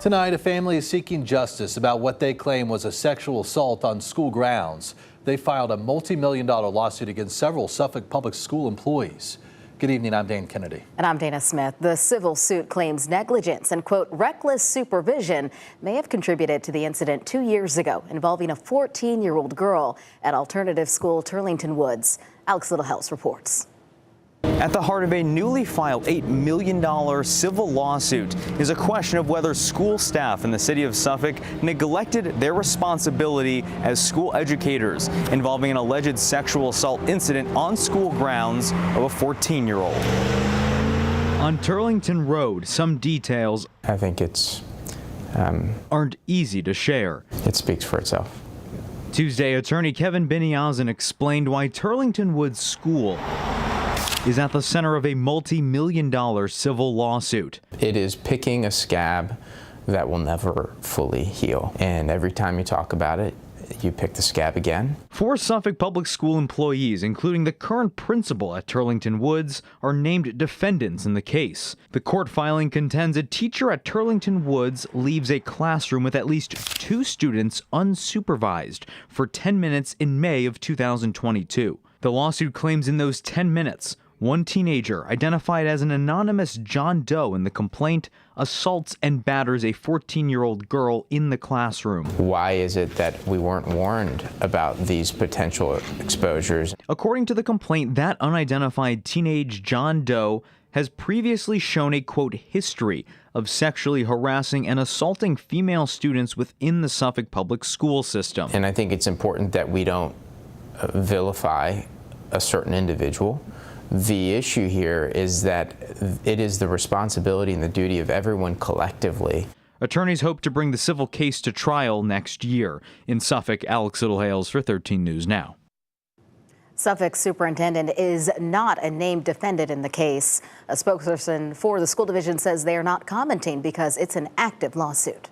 Tonight, a family is seeking justice about what they claim was a sexual assault on school grounds. They filed a multi-million-dollar lawsuit against several Suffolk public school employees. Good evening, I'm Dan Kennedy. And I'm Dana Smith. The civil suit claims negligence and, quote, reckless supervision may have contributed to the incident 2 years ago involving a 14-year-old girl at alternative school Turlington Woods. Alex Littlehouse reports. At the heart of a newly filed $8 million civil lawsuit is a question of whether school staff in the city of Suffolk neglected their responsibility as school educators involving an alleged sexual assault incident on school grounds of a 14-year-old. On Turlington Road, some details I think it's aren't easy to share. it speaks for itself. Tuesday, attorney Kevin Biniazin explained why Turlington Woods School is at the center of a multi-million-dollar civil lawsuit. It is picking a scab that will never fully heal. And every time you talk about it, you pick the scab again. 4 Suffolk public school employees, including the current principal at Turlington Woods, are named defendants in the case. The court filing contends a teacher at Turlington Woods leaves a classroom with at least 2 students unsupervised for 10 minutes in May of 2022. The lawsuit claims in those 10 minutes, one teenager, identified as an anonymous John Doe in the complaint, assaults and batters a 14-year-old girl in the classroom. Why is it that we weren't warned about these potential exposures? According to the complaint, that unidentified teenage John Doe has previously shown a, quote, history of sexually harassing and assaulting female students within the Suffolk public school system. And I think it's important that we don't vilify a certain individual. The issue here is that it is the responsibility and the duty of everyone collectively. Attorneys hope to bring the civil case to trial next year. In Suffolk, Alex Littlehales for 13 News Now. Suffolk superintendent is not a named defendant in the case. A spokesperson for the school division says they are not commenting because it's an active lawsuit.